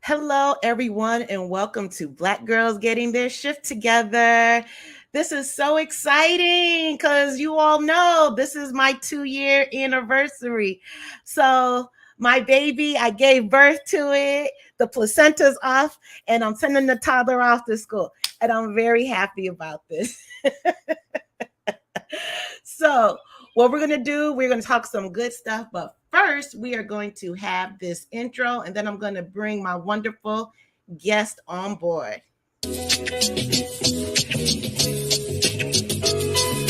Hello, everyone, and welcome to Black Girls Getting Their Shift Together. This is so exciting because you all know this is my 2-year anniversary. So, my baby, I gave birth to it, the placenta's off, and I'm sending the toddler off to school. And I'm very happy about this. So, what we're going to do, we're going to talk some good stuff, but first, we are going to have this intro, and then I'm going to bring my wonderful guest on board.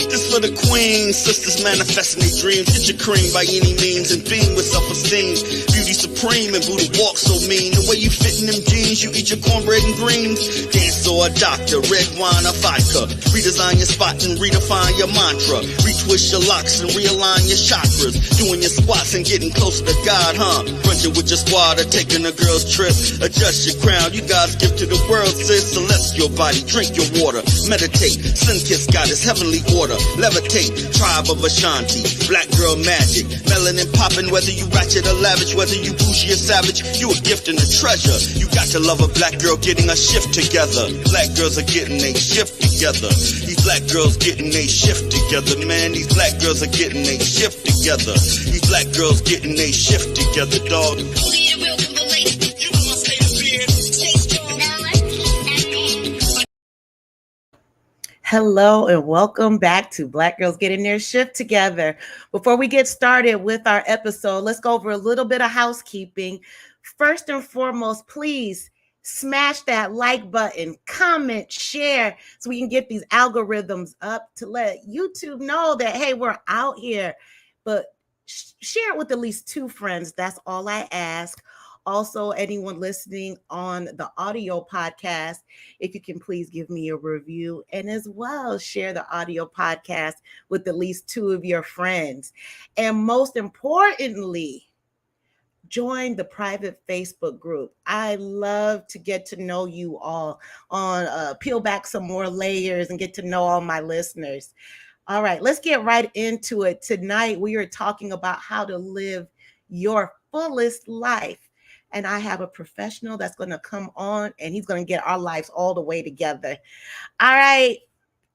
This for the queens, sisters manifesting their dreams. Get your cream by any means and beam with self-esteem. Beauty supreme and Buddha walk so mean. The way you fit in them jeans, you eat your cornbread and greens. Dance or a doctor, red wine or vodka. Redesign your spot and redefine your mantra. Retwist your locks and realign your chakras. Doing your squats and getting closer to God, huh? Crunching with your squad or taking a girl's trip. Adjust your crown, you God's gift to the world, sis. Celestial body, drink your water. Meditate, sun-kissed goddess, heavenly order. Levitate, tribe of Ashanti, black girl magic, melanin popping, whether you ratchet or lavish, whether you bougie or savage, you a gift and a treasure. You got to love a black girl getting a shift together. Black girls are getting a shift together. These black girls getting a shift together, man. These black girls are getting a shift together. These black girls getting a shift together, dog. Hello and welcome back to Black Girls Getting Their Shift Together. Before we get started with our episode, let's go over a little bit of housekeeping. First and foremost, please smash that like button, comment, share, so we can get these algorithms up to let YouTube know that, hey, we're out here. But share it with at least 2 friends. That's all I ask. Also, anyone listening on the audio podcast, if you can please give me a review, and as well share the audio podcast with at least 2 of your friends. And most importantly, join the private Facebook group. I love to get to know you all on peel back some more layers and get to know all my listeners. All right, let's get right into it. Tonight, we are talking about how to live your fullest life. And I have a professional that's going to come on and he's going to get our lives all the way together. All right,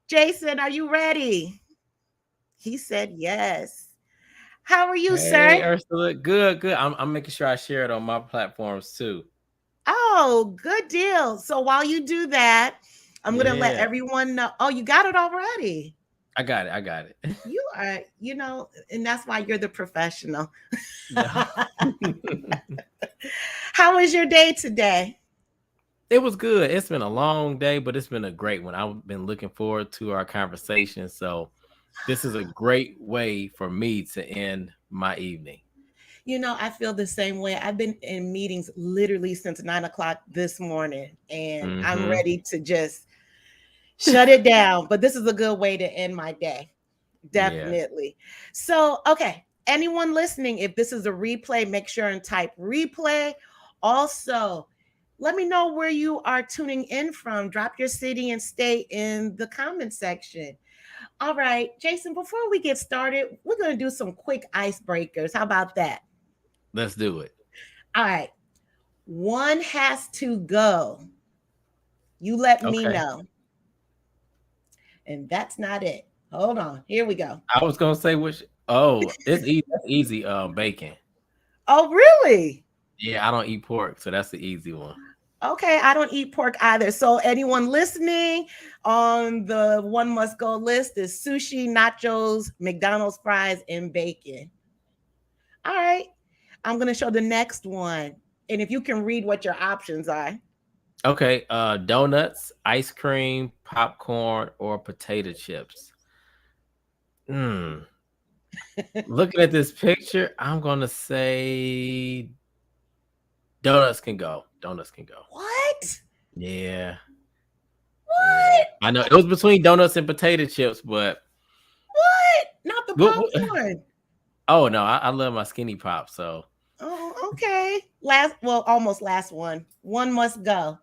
Jason, are you ready? He said yes. How are you, sir? Hey, Ursula. Good. I'm making sure I share it on my platforms too. Oh, good deal. So while you do that, I'm going to let everyone know. Oh, you got it already. I got it. You are, and that's why you're the professional. How was your day today? It was good. It's been a long day, but it's been a great one. I've been looking forward to our conversation. So this is a great way for me to end my evening. I feel the same way. I've been in meetings literally since 9 o'clock this morning, and I'm ready to just shut it down. But this is a good way to end my day. Definitely. Yeah. So, okay. Anyone listening, if this is a replay, make sure and type replay. Also, let me know where you are tuning in from. Drop your city and state in the comment section. All right, Jason, before we get started, we're going to do some quick icebreakers. How about that? Let's do it. All right. One has to go. You let me know. And that's not it. Hold on. Here we go. I was going to say which. Oh, it's easy. Easy. Bacon. Oh, really? Yeah, I don't eat pork, so that's the easy one. Okay, I don't eat pork either. So anyone listening on the one must go list is sushi, nachos, McDonald's fries, and bacon. All right. I'm going to show the next one. And if you can read what your options are. Okay. Donuts, ice cream, popcorn, or potato chips. Looking at this picture, I'm going to say donuts can go. What? Yeah. What? I know it was between donuts and potato chips, but what? Not the popcorn. Oh no, I love my skinny pop. So. Oh, okay. Almost last one. One must go.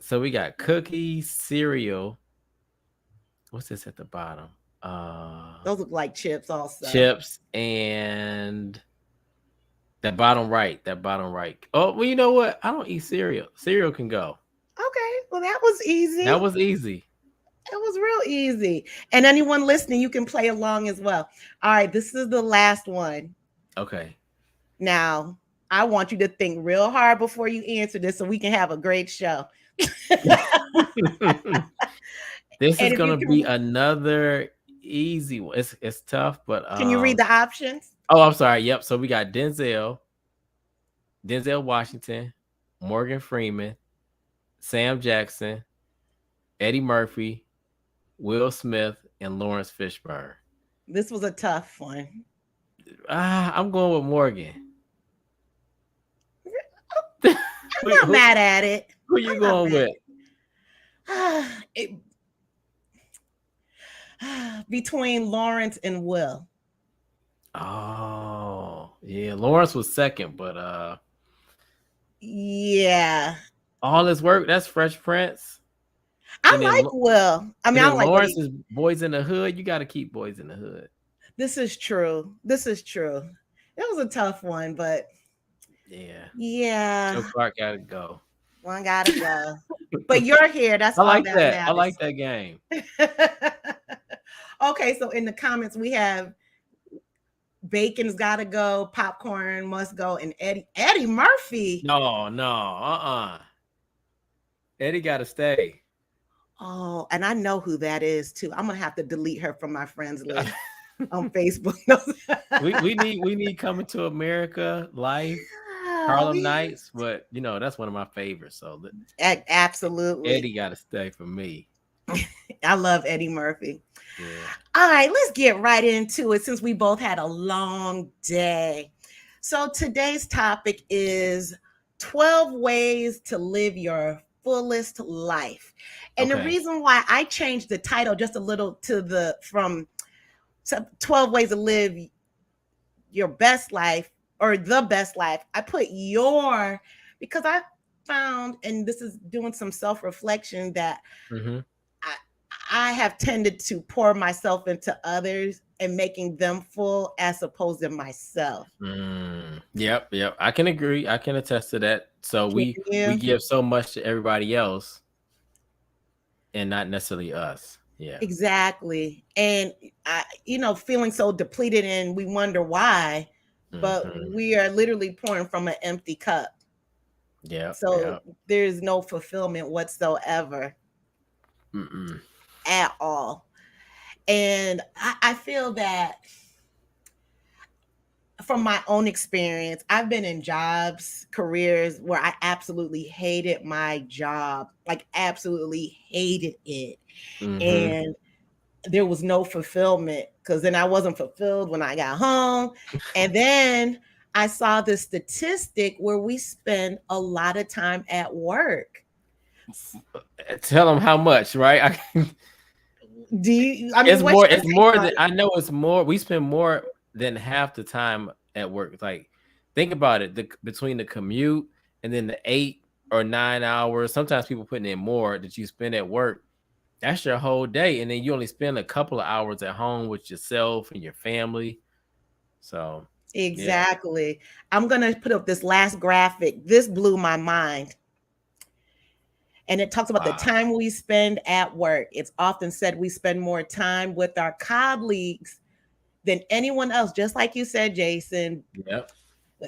So we got cookies, cereal. What's this at the bottom? Those look like chips also. Chips and That bottom right. That bottom right. Oh, well, you know what? I don't eat cereal. Cereal can go. Okay, well, that was That easy. was easy. It was real easy. And anyone listening, you can play along as well. All right, this is the last one. Okay. Now, I want you to think real hard before you answer this so we can have a great show. This is And if you gonna be another easy one. It's tough, but can you read the options? oh, I'm sorry. Yep. So we got Denzel Washington, Morgan Freeman, Sam Jackson, Eddie Murphy, Will Smith, and Lawrence Fishburne. This was a tough one. I'm going with Morgan. I'm not mad at it. Who you I'm not going with? It, between Lawrence and Will. Oh, yeah. Lawrence was second, but Yeah. all his work, that's Fresh Prince. I And then like Will. I and mean, I then like what Lawrence he. is Boys in the Hood. You got to keep Boys in the Hood. This is true. This is true. It was a tough one, but Yeah. yeah, Joe Clark got to go. one gotta go. But you're here. That's I all like that that. I matters. like that game. Okay, so in the comments we have bacon's gotta go, popcorn must go, and Eddie Murphy. No. Eddie got to stay. Oh, and I know who that is too. I'm gonna have to delete her from my friends list on Facebook. we need Coming to America, Life, Harlem Nights, but that's one of my favorites. So Absolutely. Eddie got to stay for me. I love Eddie Murphy. Yeah. All right, let's get right into it since we both had a long day. So today's topic is 12 ways to live your fullest life. And the reason why I changed the title just a little to 12 ways to live your best life or the best life, I put your, because I found, and this is doing some self-reflection, that I have tended to pour myself into others and making them full as opposed to myself. Yep. I can agree. I can attest to that. So we give so much to everybody else and not necessarily us. Yeah. Exactly. And feeling so depleted and we wonder why, but we are literally pouring from an empty cup. Yeah. So there's no fulfillment whatsoever. At all. And I feel that from my own experience, I've been in careers where I absolutely hated my job, like absolutely hated it. And there was no fulfillment because then I wasn't fulfilled when I got home. And then I saw the statistic where we spend a lot of time at work. Tell them how much, right? Do you? I mean, it's more than I know. It's more. We spend more than half the time at work. Like, think about it. Between the commute and then the 8 or 9 hours, sometimes people putting in more that you spend at work. That's your whole day, and then you only spend a couple of hours at home with yourself and your family. So exactly. Yeah. I'm gonna put up this last graphic. This blew my mind. And it talks about the time we spend at work. It's often said we spend more time with our colleagues than anyone else, just like you said, Jason. Yep.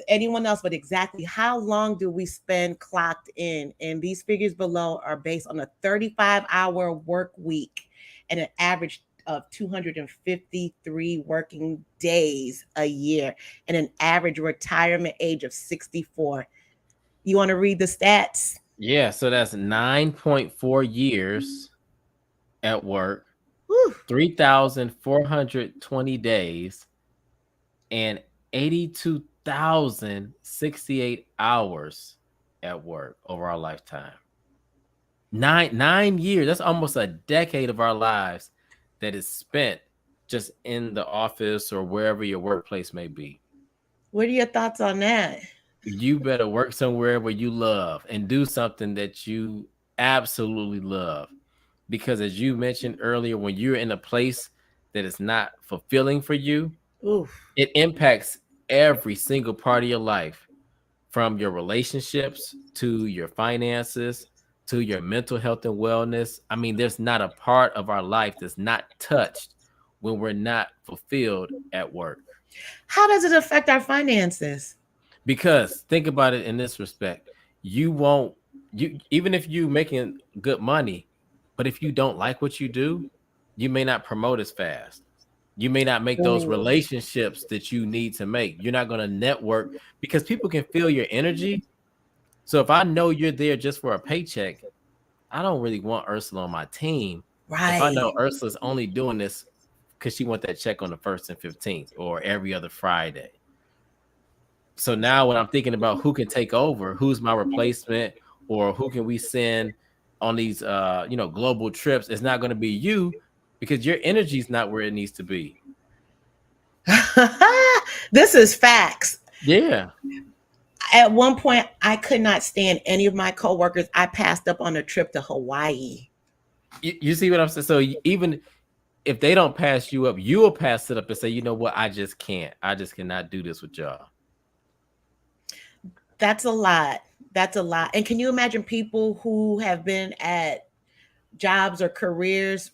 Anyone else, but exactly how long do we spend clocked in? And these figures below are based on a 35-hour work week and an average of 253 working days a year and an average retirement age of 64. You want to read the stats? Yeah, so that's 9.4 years at work, 3,420 days, and 82,068 hours at work over our lifetime. 9 years. That's almost a decade of our lives that is spent just in the office or wherever your workplace may be. What are your thoughts on that? You better work somewhere where you love and do something that you absolutely love. Because as you mentioned earlier, when you're in a place that is not fulfilling for you, it impacts every single part of your life, from your relationships to your finances to your mental health and wellness. I mean, there's not a part of our life that's not touched when we're not fulfilled at work. How does it affect our finances? Because think about it in this respect, you won't, you even if you making good money, but if you don't like what you do, you may not promote as fast. You may not make those Ooh. relationships that you need to make. You're not going to network because people can feel your energy. So if I know you're there just for a paycheck, I don't really want Ursula on my team. If I know Right. Ursula's only doing this because she wants that check on the 1st and 15th or every other Friday. So now when I'm thinking about who can take over, who's my replacement, or who can we send on these global trips, it's not going to be you because your energy is not where it needs to be. This is facts. Yeah. At one point, I could not stand any of my coworkers. I passed up on a trip to Hawaii. You see what I'm saying? So even if they don't pass you up, you will pass it up and say, you know what, I just can't. I just cannot do this with y'all. That's a lot. That's a lot. And can you imagine people who have been at jobs or careers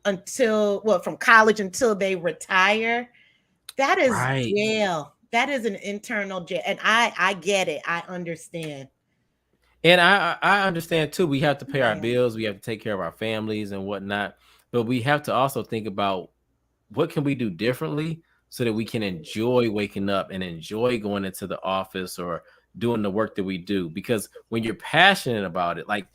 until, well, from college until they retire? That is Right. jail. That is an internal jail. And I get it. I understand. And I understand too. We have to pay our Yeah. bills. We have to take care of our families and whatnot. But we have to also think about what can we do differently so that we can enjoy waking up and enjoy going into the office or doing the work that we do. Because when you're passionate about it, like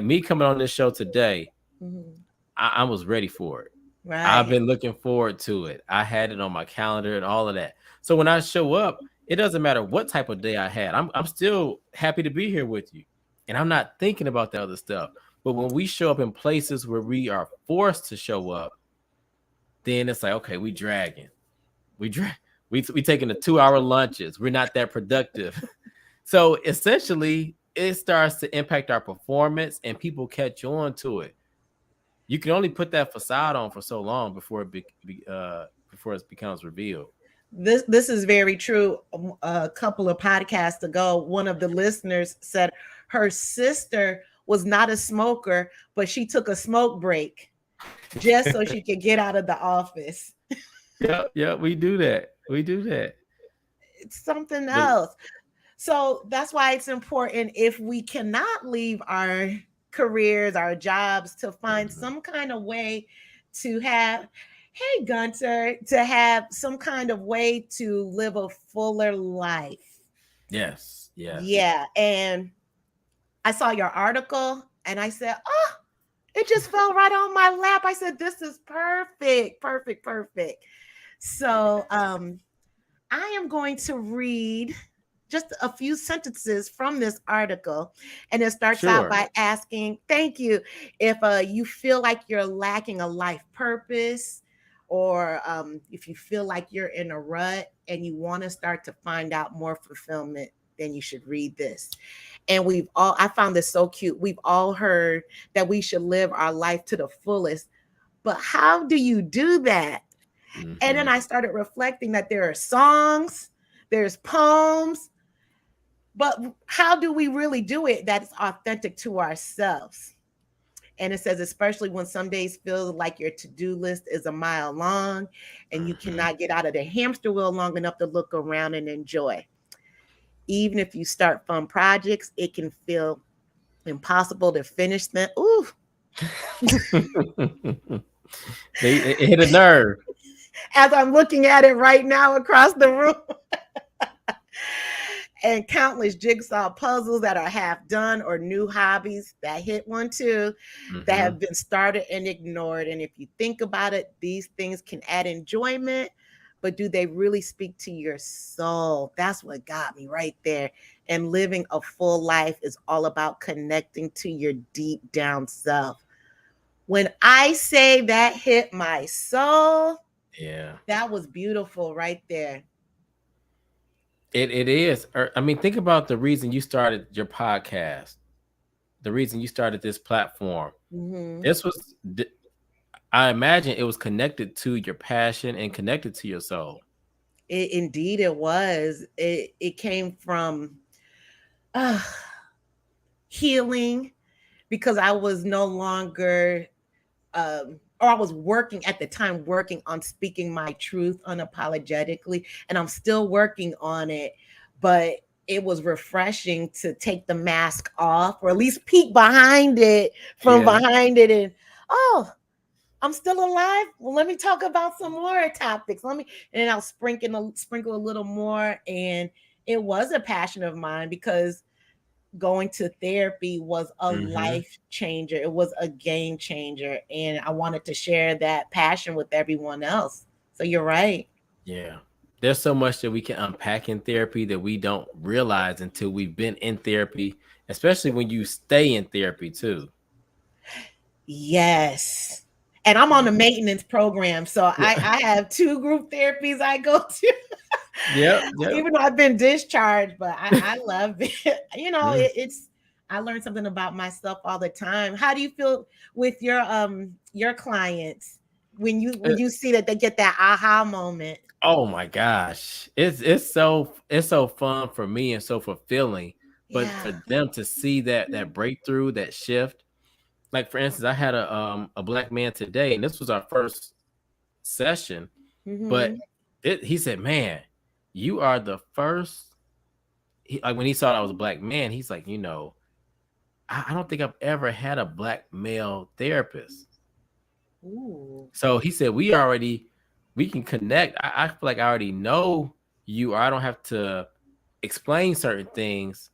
me coming on this show today, Mhm. I was ready for it. I've Right. been looking forward to it. I had it on my calendar and all of that. So when I show up, it doesn't matter what type of day I had. I'm still happy to be here with you. And I'm not thinking about the other stuff. But when we show up in places where we are forced to show up, then it's like, okay, we dragging. We drag we taking the 2-hour lunches. We're not that productive. So essentially, it starts to impact our performance and people catch on to it. You can only put that facade on for so long before before it becomes revealed. This is very true. A couple of podcasts ago, one of the listeners said her sister was not a smoker, but she took a smoke break just so she could get out of the office. Yeah, yeah, we do that. We do that. It's something But else. So that's why it's important, if we cannot leave our careers, our jobs, to find Mhm. some kind of way to have, hey, Gunter, to have some kind of way to live a fuller life. Yes, yes. Yeah. And I saw your article and I said, oh, it just fell right on my lap. I said, this is perfect, perfect, perfect. So I am going to read just a few sentences from this article. And it starts out Sure. by asking, thank you, if you feel like you're lacking a life purpose, or if you feel like you're in a rut and you want to start to find out more fulfillment, then you should read this. And I found this so cute. We've all heard that we should live our life to the fullest. But how do you do that? And then Hmm. I started reflecting that there are songs, there's poems, but how do we really do it that is authentic to ourselves? And it says, especially when some days feel like your to-do list is a mile long and you Hmm. cannot get out of the hamster wheel long enough to look around and enjoy. Even if you start fun projects, it can feel impossible to finish them. Ooh, It hit a nerve. as I'm looking at it right now across the room. And countless jigsaw puzzles that are half done, or new hobbies that hit one too, that Hmm. have been started and ignored. And if you think about it, these things can add enjoyment, but do they really speak to your soul? That's what got me right there. And living a full life is all about connecting to your deep down self. When I say that hit my soul, Yeah. that was beautiful right there. It is. I mean, think about the reason you started your podcast, the reason you started this platform. Hmm. This was, I imagine it was connected to your passion and connected to your soul. Indeed it was. It came from uh, healing, because I was no longer or I was working at the time, working on speaking my truth unapologetically, and I'm still working on it. But it was refreshing to take the mask off, or at least peek behind it, from Yeah. behind it, and oh, I'm still alive. Well, let me talk about some more topics. Let me, and I'll sprinkle a little more. And it was a passion of mine, because going to therapy was a Mm-hmm. life changer. It was a game changer. And I wanted to share that passion with everyone else. So you're right. Yeah. There's so much that we can unpack in therapy that we don't realize until we've been in therapy, especially when you stay in therapy too. Yes. And I'm on Yeah. the maintenance program. So I have two group therapies I go to. Yep. Yep. Even though I've been discharged, but I love it. Mm. It's, I learn something about myself all the time. How do you feel with your clients when Uh, you see that they get that aha moment? Oh my gosh. It's so fun for me and so fulfilling. But Yeah. for them to see that breakthrough, that shift. Like for instance, I had a black man today, and this was our first session, but Mm-hmm. he said, "Man, you are the first." Like when he saw I was a black man, he's like, I don't think I've ever had a black male therapist. Ooh. So he said, we can connect. I feel like I already know you, or I don't have to explain certain things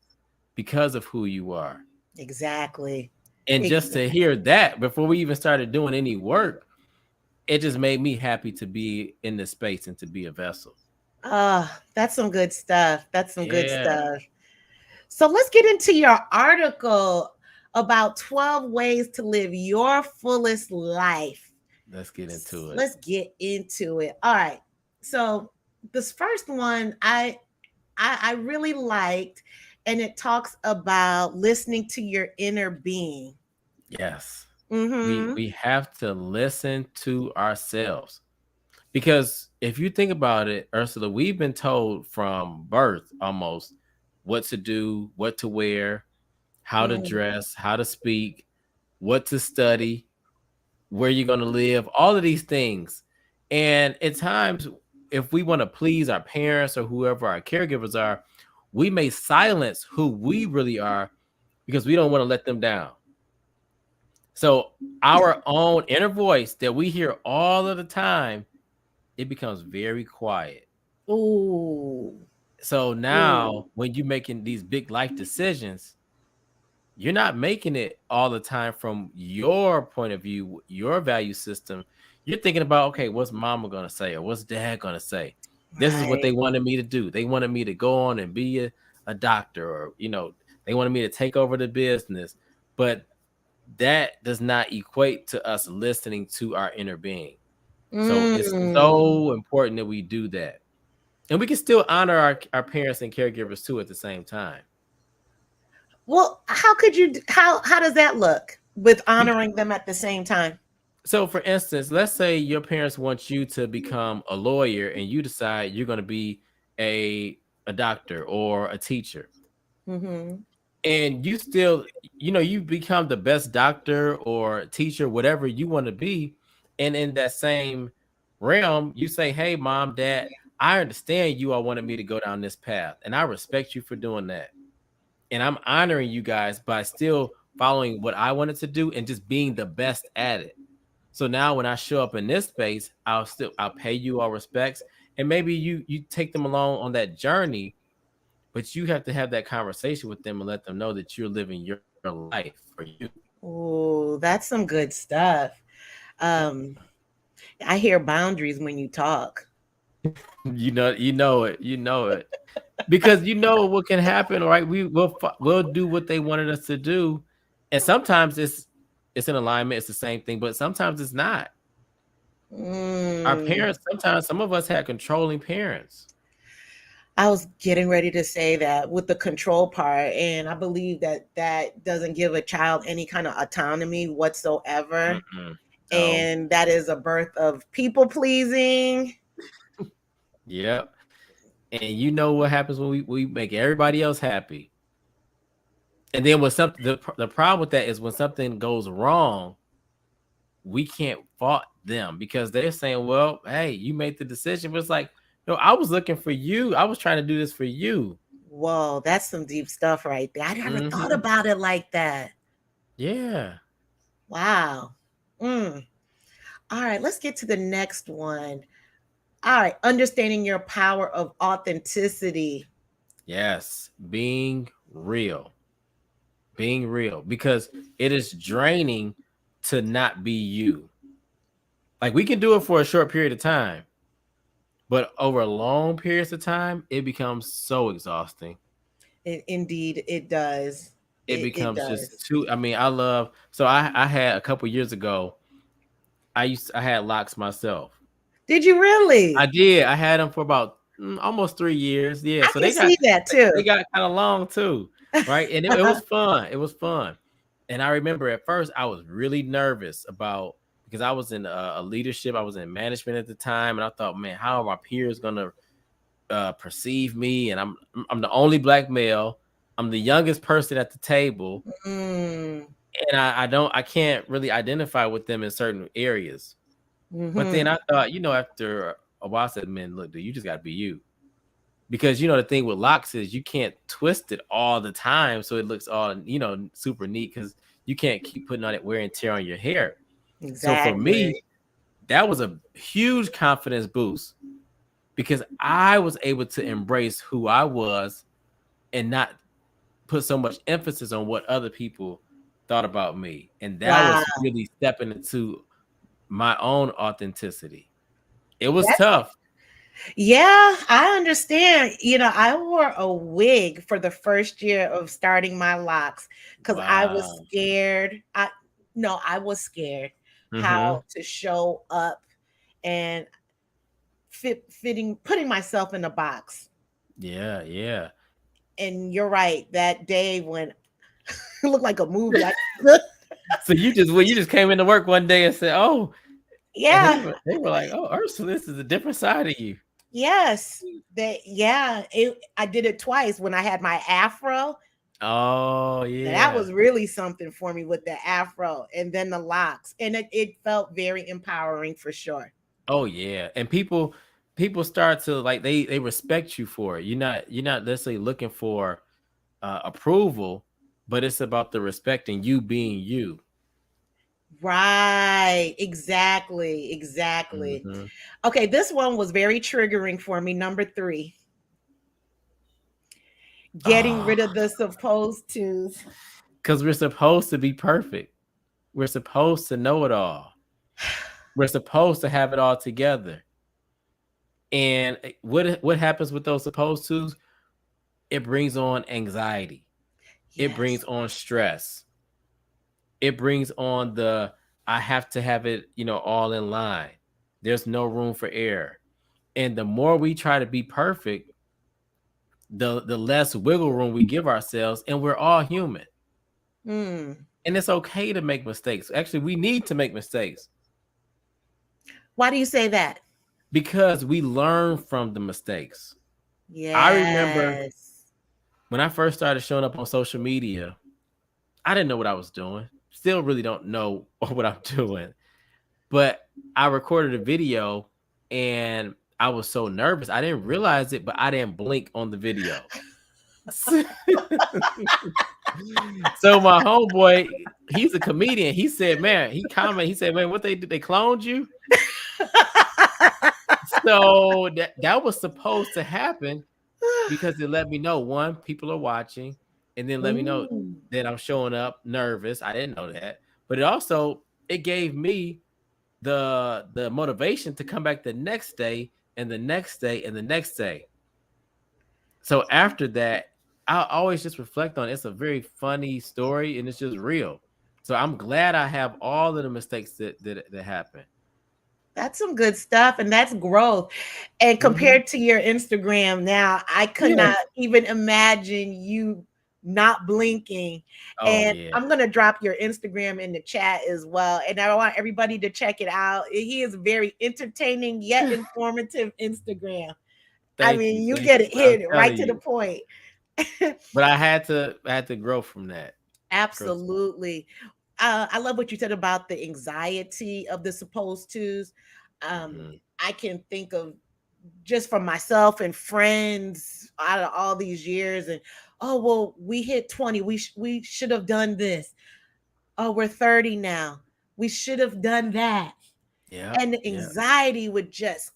because of who you are. Exactly. And just to Exactly. hear that before we even started doing any work, it just made me happy to be in this space and to be a vessel. That's some good stuff. That's some good Yeah, stuff. So let's get into your article about 12 ways to live your fullest life. let's get into it. Let's get into it. All right. So this first one I really liked, and it talks about listening to your inner being. Yes. We Mm-hmm. we have to listen to ourselves. Because if you think about it, Ursula, we've been told from birth almost what to do, what to wear, how to Mm, dress, how to speak, what to study, where you're going to live, all of these things. And at times, if we want to please our parents or whoever our caregivers are, we may silence who we really are because we don't want to let them down. So, our own inner voice that we hear all of the time, it becomes very quiet. ooh. So Ooh. now when you're making these big life decisions, you're not making it all the time from your point of view, your value system. You're thinking about, okay, what's mama gonna say or what's dad gonna say? This is what Right. they wanted me to do. They wanted me to go on and be a doctor, or they wanted me to take over the business. But that does not equate to us listening to our inner being. So it's Mm. so important that we do that. And we can still honor our parents and caregivers too at the same time. Well, how could you how does that look with Be- honoring them at the same time? so for instance, let's say your parents want you to become a lawyer and you decide you're going to be a a doctor or a teacher. Mm-hmm. And you still, you become the best doctor or teacher, whatever you want to be. And in that same realm, you say, "Hey, mom, dad, I understand you all wanted me to go down this path, and I respect you for doing that. And I'm honoring you guys by still following what I wanted to do and just being the best at it. So now when I show up in this space, I'll pay you all respects, and maybe you take them along on that journey, but you have to have that conversation with them and let them know that you're living your life for you." Oh, that's some good stuff. Um, I hear boundaries when you talk. You know it, because you know what can happen, right? We'll do what they wanted us to do, and sometimes it's in alignment, it's the same thing, but sometimes it's not. Our Mm. parents, sometimes some of us had controlling parents. I was getting ready to say that with the control part, and I believe that that doesn't give a child any kind of autonomy whatsoever, Mm-mm. No. and that is a birth of people pleasing. Yep. And you know what happens when we make everybody else happy. And then when something the problem with that is when something goes wrong, we can't fault them because they're saying, well, hey, you made the decision. But it's like, no, I was looking for you. I was trying to do this for you. Whoa, that's some deep stuff right there. I never thought Mm-hmm. about it like that. Yeah. Wow. Mm. All right, let's get to the next one. All right, understanding your power of authenticity. Yes. Being real. Being real. Because it is draining to not be you. Like we can do it for a short period of time, but over long periods of time, it becomes so exhausting. Indeed, it does. It It becomes just does. too. I mean, I love. So I had a couple years ago. I had locks myself. Did you I really? did. I had them for about almost 3 years. Yeah. I So can see that too. they got kind of long too, right? And it was fun. It was fun. And I remember at first I was really nervous about because I was in a leadership. I was in management at the time, and I thought, man, how are my peers gonna perceive me? And I'm the only black male. I'm the youngest person at the table, Mm, and I can't really identify with them in certain areas. But then hmm. I thought, after a while, I said, man, look, dude, you just got to be you. Because, the thing with locks is you can't twist it all the time. So it looks all, super neat because you can't keep putting on it wear and tear on your hair. So for me, Exactly. that was a huge confidence boost because I was able to embrace who I was and not put so much emphasis on what other people thought about me. And that Wow. was really stepping into my own authenticity. It was That's tough. Yeah, I understand. I wore a wig for the first year of starting my locks because I was Wow. scared. I was scared Mm-hmm. how to show up and putting myself in a box. Yeah, yeah. And you're right, that day when it looked like a movie. So you just came into work one day and said, "Oh," and they Yeah, were they were like, "Oh, Ursula, this is a different side of you." yes, I did it twice when I had my afro. Oh, That yeah. was really something for me with the afro and then the locks. And it felt very empowering for sure. Oh, yeah. And people start to like they respect you for it. You're not necessarily looking for approval, but it's about the respect and you being you. Right. Exactly. Exactly. Mm-hmm. Okay. This one was very triggering for me. Number 3, getting Oh, rid of the supposed tos. because we're supposed to be perfect. We're supposed to know it all. We're supposed to have it all together. And what happens with those supposed tos? It brings on anxiety. It brings Yes. on stress. It brings on the I have to have it, all in line. There's no room for error. And the more we try to be perfect, the less wiggle room we give ourselves. And we're all human. Mm. And it's okay to make mistakes. Actually, we need to make mistakes Why do you say that? because we learn from the mistakes. I remember Yes. when I first started showing up on social media, I didn't know what I was doing. Still really don't know what I'm doing. But I recorded a video and I was so nervous. I didn't realize it, but I didn't blink on the video. So my homeboy, he's a comedian. He said, man, he said, man, what they did, they cloned you? So that was supposed to happen because it let me know one, people are watching, and then let me know Ooh. that I'm showing up nervous. I didn't know that. But it gave me the motivation to come back the next day and the next day and the next day. So after that, I always just reflect on it. It's a very funny story and it's just real. So I'm glad I have all of the mistakes that happen. That's some good stuff, and that's growth. And Mm-hmm. compared to your Instagram now, I could Yeah. not even imagine you not blinking. Oh And yeah. I'm going to drop your Instagram in the chat as well. And I want everybody to check it out. He is very entertaining yet informative Instagram. I Thank you, mean, you thank get you. it I'm hit right telling to the you. point. But I had to grow from that. Grow. Absolutely. I love what you said about the anxiety of the supposed tos. Um, Mhm. I can think of just from myself and friends out of all these years, and oh well, we hit 20. We should have done this. Oh, we're 30 now. We should have done that. Yep. And the Yep. anxiety would just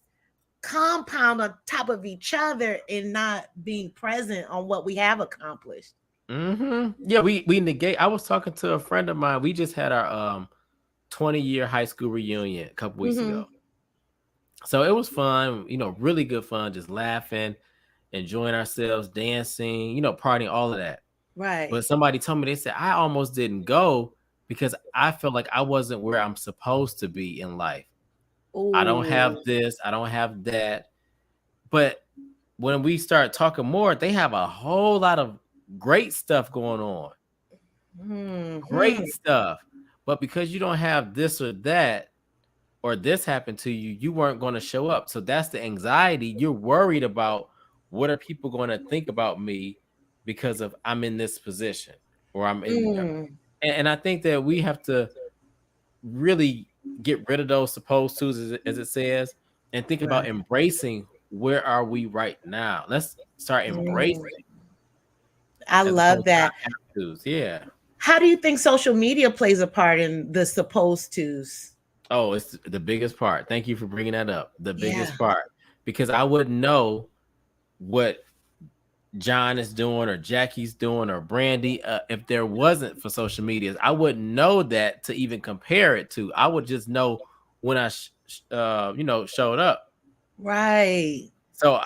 compound on top of each other and not being present on what we have accomplished. Yeah, we negate. I was talking to a friend of mine. We just had our 20-year high school reunion a couple weeks Hmm. ago. So it was fun, really good fun, just laughing, enjoying ourselves, dancing, partying, all of that. Right. But somebody told me, they said, I almost didn't go because I felt like I wasn't where I'm supposed to be in life. I don't have Oh. this, I don't have that. But when we start talking more, they have a whole lot of great stuff going on. Hmm. Great stuff. But because you don't have this or that, or this happened to you, you weren't going to show up. So that's the anxiety. You're worried about, what are people going to think about me because of I'm in this position, or I'm in. Mm. And I think that we have to really get rid of those supposed to, as it says, and think about Right. embracing, where are we right now. Let's start Mm. embracing I as love opposed to our that. have tos. Yeah. How do you think social media plays a part in the supposed tos? Oh, it's the biggest part. Thank you for bringing that up. The Yeah. biggest part, because I wouldn't know what John is doing or Jackie's doing or Brandy if there wasn't for social media. I wouldn't know that to even compare it to. I would just know when I showed up. Right. So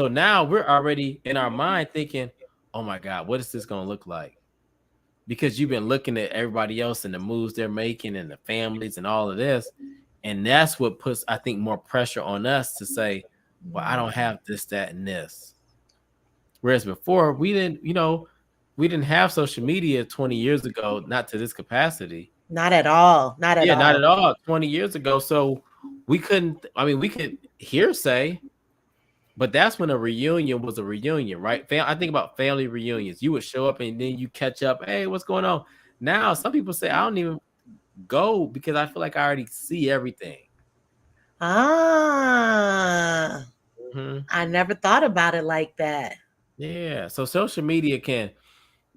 now we're already in our mind thinking, oh my God, what is this going to look like? Because you've been looking at everybody else and the moves they're making and the families and all of this. And that's what puts, I think, more pressure on us to say, well, I don't have this, that, and this. Whereas before we didn't have social media 20 years ago, not to this capacity. Not at all. Not at Yeah, not all. at all. 20 years ago. So we couldn't, I mean, we could hearsay, but that's when a reunion was a reunion, right? I think about family reunions. You would show up and then you catch up. Hey, what's going on? Now, some people say, I don't even go because I feel like I already see everything. Ah, Mhm. I never thought about it like that. Yeah. So social media can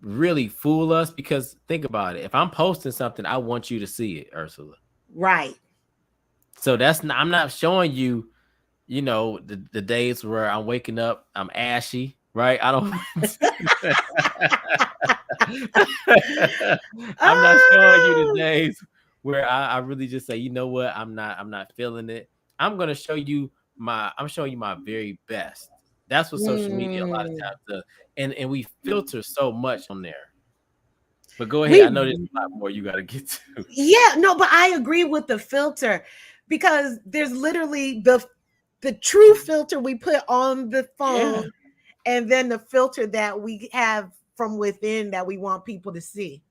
really fool us because think about it. If I'm posting something, I want you to see it, Ursula. Right. So I'm not showing you, the days where I'm waking up, I'm ashy, right? I don't I'm not showing you the Oh. days where I really just say, you know what, I'm not feeling it. I'm showing you my very best. That's what social media a lot of Mm. times does. And we filter so much on there. But go ahead. I know there's We a lot more you got to get to. Yeah, no, but I agree with the filter because there's literally the true filter we put on the Yeah. phone and then the filter that we have from within that we want people to see.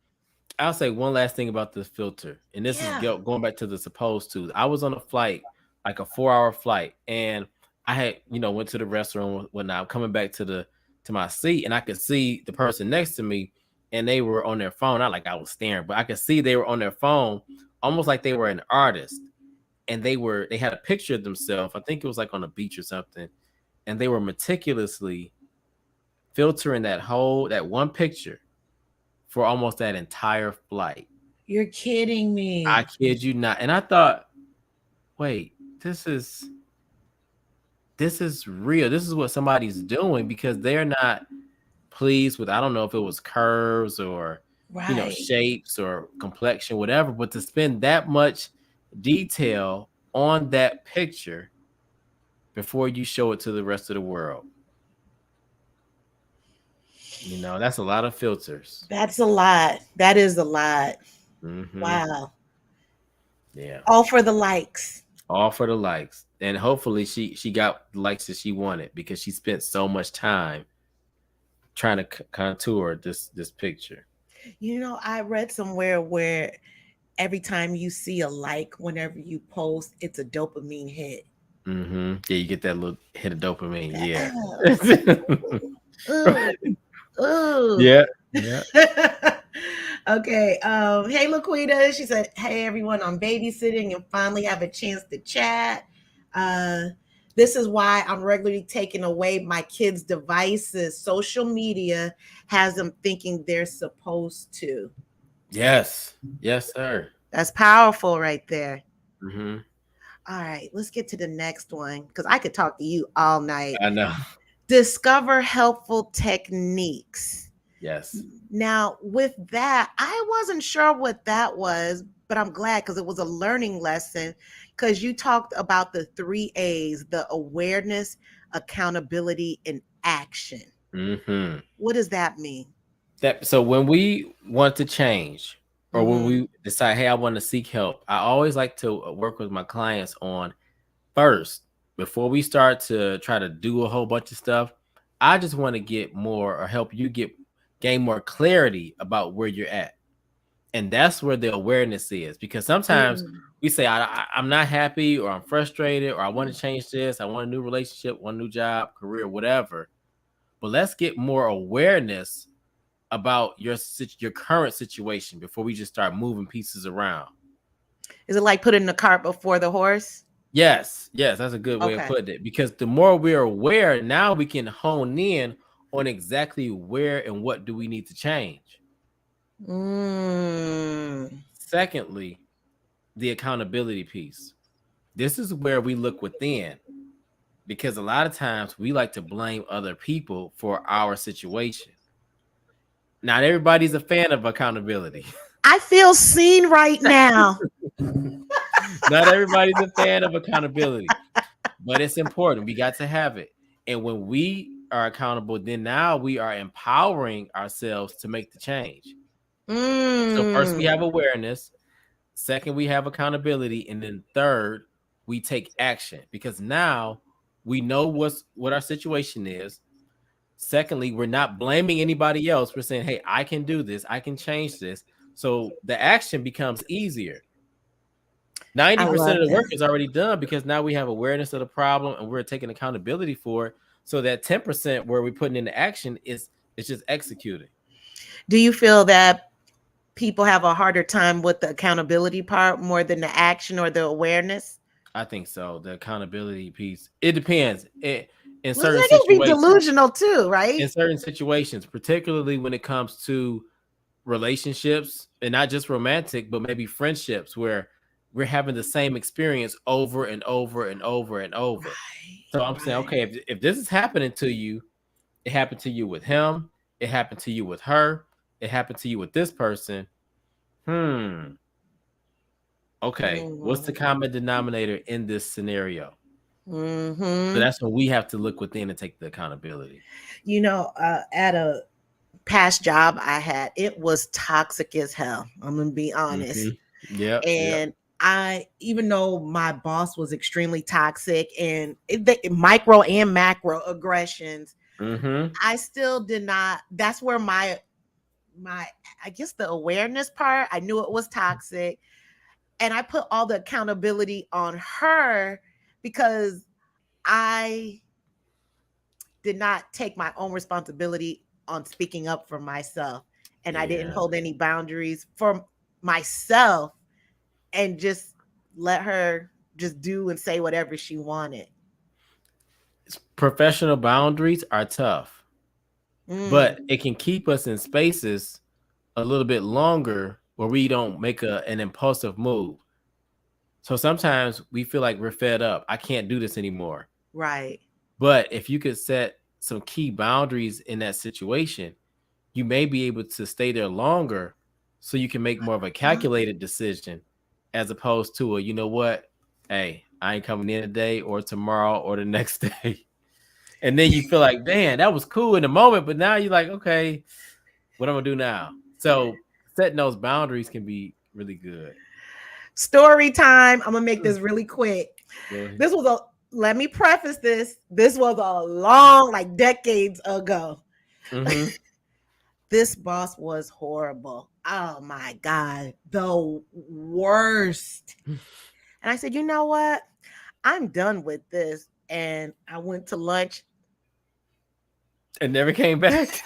I'll say one last thing about this filter, and this is Yeah. going back to the supposed to. I was on a flight, like a 4-hour flight, and I had, went to the restroom when I'm coming back to my seat, and I could see the person next to me, and they were on their phone. Not like I was staring, but I could see they were on their phone, almost like they were an artist, and they had a picture of themselves. I think it was like on a beach or something, and they were meticulously filtering that one picture for almost that entire flight. You're kidding I me. kid you not. And I thought, wait, this is real. This is what somebody's doing because they're not pleased with, I don't know if it was curves or, Right. shapes or complexion, whatever, but to spend that much detail on that picture before you show it to the rest of the world. That's a lot of filters. That's a lot. That is a lot. Hmm. Wow. Yeah. All for the likes. All for the likes. And hopefully she got the likes that she wanted because she spent so much time trying to contour this picture. I read somewhere where every time you see a like, whenever you post, it's a dopamine hit. Yeah, you get that little hit of dopamine. Yeah. Ooh, ooh. Yeah. Yeah. Okay. Hey, Laquita. She said, "Hey, everyone. I'm babysitting and finally have a chance to chat. Uh, this is why I'm regularly taking away my kids' devices. Social media has them thinking they're supposed to. Yes. Yes, sir. That's powerful, right there. hmm All right, let's get to the next one because I could talk to you all night. I know. Discover helpful techniques. Yes. Now, with that, I wasn't sure what that was, but I'm glad because it was a learning lesson because you talked about the 3 A's, the awareness, accountability, and action. hmm What does that mean? That so when we want to change or when Mm-hmm. we decide, hey, I want to seek help, I always like to work with my clients on first, before we start to try to do a whole bunch of stuff, I just want to get more or help you gain more clarity about where you're at. And that's where the awareness is, because sometimes Mm. we say, I'm not happy, or I'm frustrated, or I want to change this. I want a new relationship, one new job, career, whatever. But let's get more awareness about your current situation before we just start moving pieces around. Is it like putting the cart before the horse? Yes, that's a good way of Okay. putting it. Because the more we're aware, now we can hone in on exactly where and what do we need to change. Mm. Secondly, the accountability piece. This is where we look within, because a lot of times we like to blame other people for our situation. Not everybody's a fan of accountability. I feel seen right now. Not everybody's a fan of accountability, but it's important. We got to have it. And when we are accountable, then now we are empowering ourselves to make the change. So first we Mm. have awareness, second we have accountability, and then third we take action, because now we know what our situation is. Secondly, we're not blaming anybody else. We're saying, hey, I can do this, I can change this. So the action becomes easier. I 90% love of the work that. is already done because now we have awareness of the problem and we're taking accountability for it. So that 10% where we're putting into action is it's just executing. Do you feel that people have a harder time with the accountability part more than the action or the awareness? I think so. The accountability piece. It depends. In Well, certain that can be situations, delusional too, right? particularly when it comes to relationships, and not just romantic, but maybe friendships, where we're having the same experience over and over and over and over. Right, So I'm saying, right. okay, if this is happening to you, it happened to you with him, it happened to you with her, it happened to you with this person. Hmm. Okay, what's the Mm-hmm. common denominator in this scenario? So Mm-hmm. that's when we have to look within and take the accountability. At a past job I had, it was toxic as hell. I'm gonna be honest. Mm-hmm. Yep. Yep. And I, even though my boss was extremely toxic and micro and macro aggressions, Mm-hmm. I still did not. That's where my I guess the awareness part. I knew it was toxic, and I put all the accountability on her because I did not take my own responsibility on speaking up for myself, and I didn't Yeah. hold any boundaries for myself, and just let her just do and say whatever she wanted. Professional boundaries are tough, Mm, but it can keep us in spaces a little bit longer where we don't make an impulsive move. So sometimes we feel like we're fed up. I can't do this anymore. right. But if you could set some key boundaries in that situation, you may be able to stay there longer, so you can make more of a Huh? calculated decision, as opposed to a, you know what, hey, I ain't coming in today or tomorrow or the next day. And then you feel like, man, that was cool in the moment, but now you're like, okay, what am I gonna do now? So setting those boundaries can be really good. Story time. I'm gonna make this really quick. Go ahead. This was a Let me preface this. This was a long, like decades ago. Mm-hmm. This boss was horrible. Oh my God. The worst. And I said, you know what? I'm done with this. And I went to lunch. And never came back.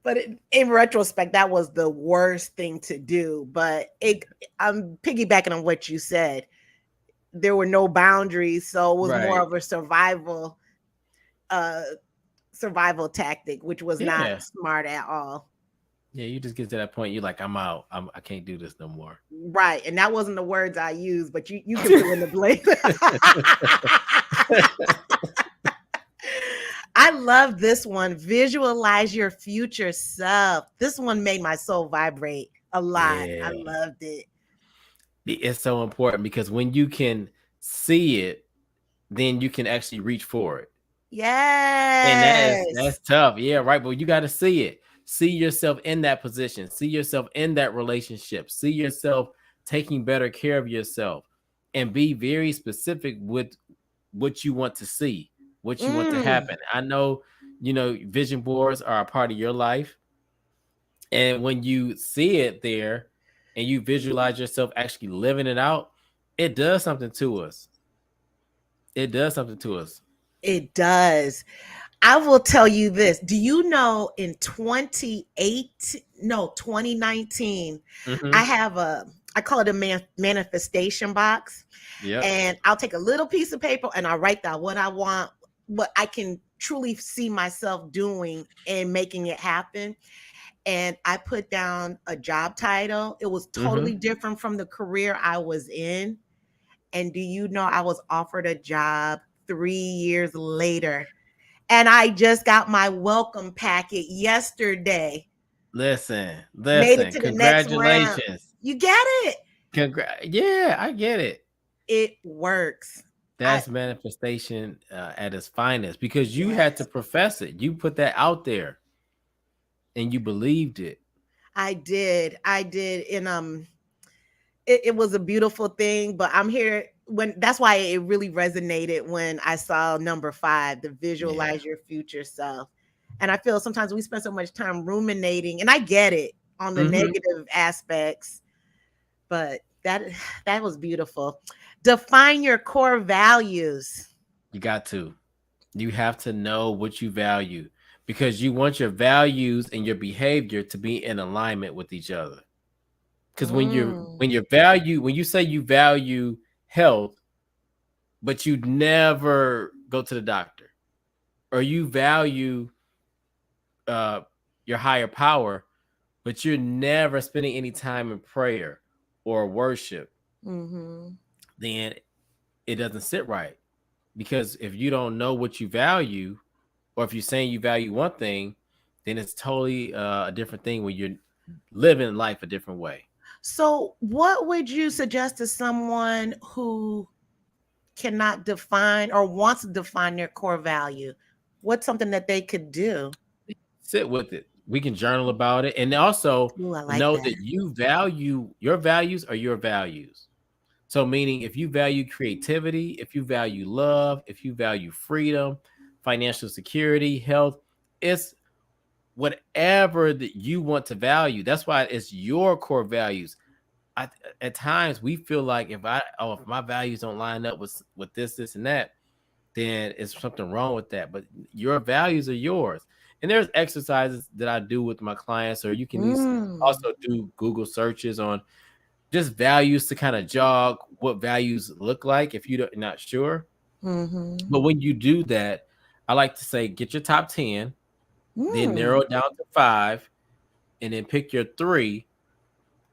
But in retrospect, that was the worst thing to do. But I'm piggybacking on what you said. There were no boundaries, so it was more Right. of a uh, survival tactic, which was not Yeah. smart at all. Yeah, you just get to that point. You're like, I'm out. I can't do this no more. Right, and that wasn't the words I used, but you can fill in the blank. I love this one. Visualize your future self. This one made my soul vibrate a lot. I Yeah. loved it. It's so important because when you can see it, then you can actually reach for it. And that's Yes. tough. Yeah, right. But you got to see it. See yourself in that position. See yourself in that relationship. See yourself taking better care of yourself, and be very specific with what you want to see, what you want to Mm, happen. I know, vision boards are a part of your life. And when you see it there and you visualize yourself actually living it out, it does something to us. It does something to us. it does. I will tell you this. Do you know in 2019, I Mm-hmm. have I call it a manifestation box. Yep. And I'll take a little piece of paper and I'll write down what I want, what I can truly see myself doing and making it happen. And I put down a job title. It was totally Mm-hmm. different from the career I was in. And do you know I was offered a job 3 years later? And I just got my welcome packet yesterday. Listen, Made it listen. to the next round. Congratulations. You get it? Yeah, I get it. It works. I That's manifestation at its finest because you had to Yes, profess it. You put that out there and you believed it. I did. I did. And it was a beautiful thing. But I'm here when that's why it really resonated when I saw number 5, the Yeah. visualize your future self. And I feel sometimes we spend so much time ruminating, and I get it on the Mm-hmm. negative aspects, but that was beautiful. Define your core values. You got to. You have to know what you value because you want your values and your behavior to be in alignment with each other. Because Mm, when you say you value health, but you never go to the doctor, or you value uh, your higher power, but you're never spending any time in prayer or worship, mm-hmm. then it doesn't sit right. Because if you don't know what you value, or if you're saying you value one thing, then it's totally a different thing when you're living life a different way. So, what would you suggest to someone who cannot define or wants to define their core value? What's something that they could do? Sit with it. We can journal about it. And also Ooh, I like know that. that you value your values are your values. So, meaning if you value creativity, if you value love, if you value freedom, financial security, health, it's whatever that you want to value. That's why it's your core values. I, at times we feel like if my values don't line up with this and that, then it's something wrong with that. But your values are yours. And there's exercises that I do with my clients, or you can Mm, also do Google searches on just values to kind of jog what values look like if you're not sure. mm-hmm. But when you do that, I like to say get your top 10, then Mm. narrow it down to 5, and then pick your 3.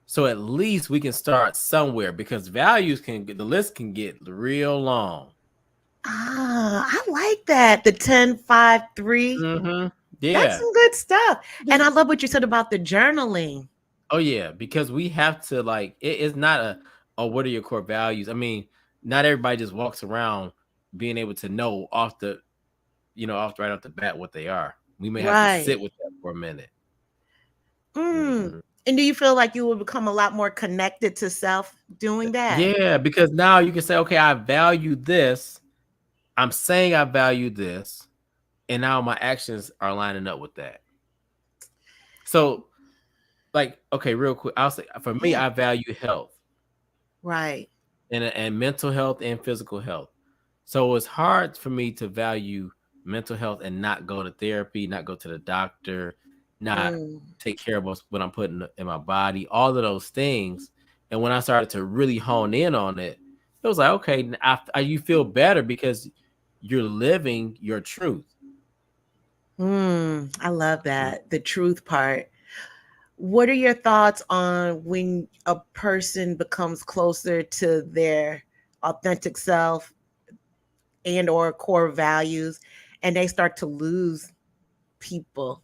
So at least we can start somewhere because the list can get real long. I like that. The 10, 5, 3. That's Yeah. some good stuff. And Just I love what you said about the journaling. Oh yeah, because we have to it's not oh, what are your core values? I mean, not everybody just walks around being able to know off right off the bat what they are. We may have to Right. sit with that for a minute. Mm. Mhm. And do you feel like you will become a lot more connected to self doing that? Yeah, because now you can say, okay, I value this. I'm saying I value this, and now my actions are lining up with that. So, okay, real quick, I'll say for me, Yeah. I value health. Right. and mental health and physical health. So it's hard for me to value mental health and not go to therapy, not go to the doctor, not Mm, take care of what I'm putting in my body, all of those things. And when I started to really hone in on it, it was like, okay, you feel better because you're living your truth. I love that. The truth part. What are your thoughts on when a person becomes closer to their authentic self and or core values and they start to lose people?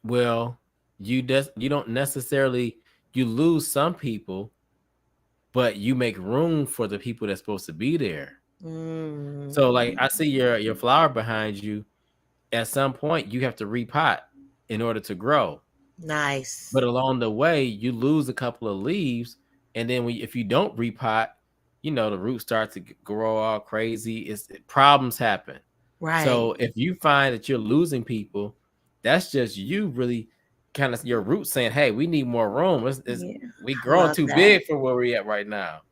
Well, you don't necessarily, you lose some people, but you make room for the people that's supposed to be there. So like Mm, I see your flower behind you. At some point, you have to repot in order to grow. nice. But along the way, you lose a couple of leaves, and then if you don't repot, the roots start to grow all crazy. Problems happen. Right. So if you find that you're losing people, that's just you really kind of your roots saying, "Hey, we need more room. Yeah. We I growing love too that. big for where we're at right now."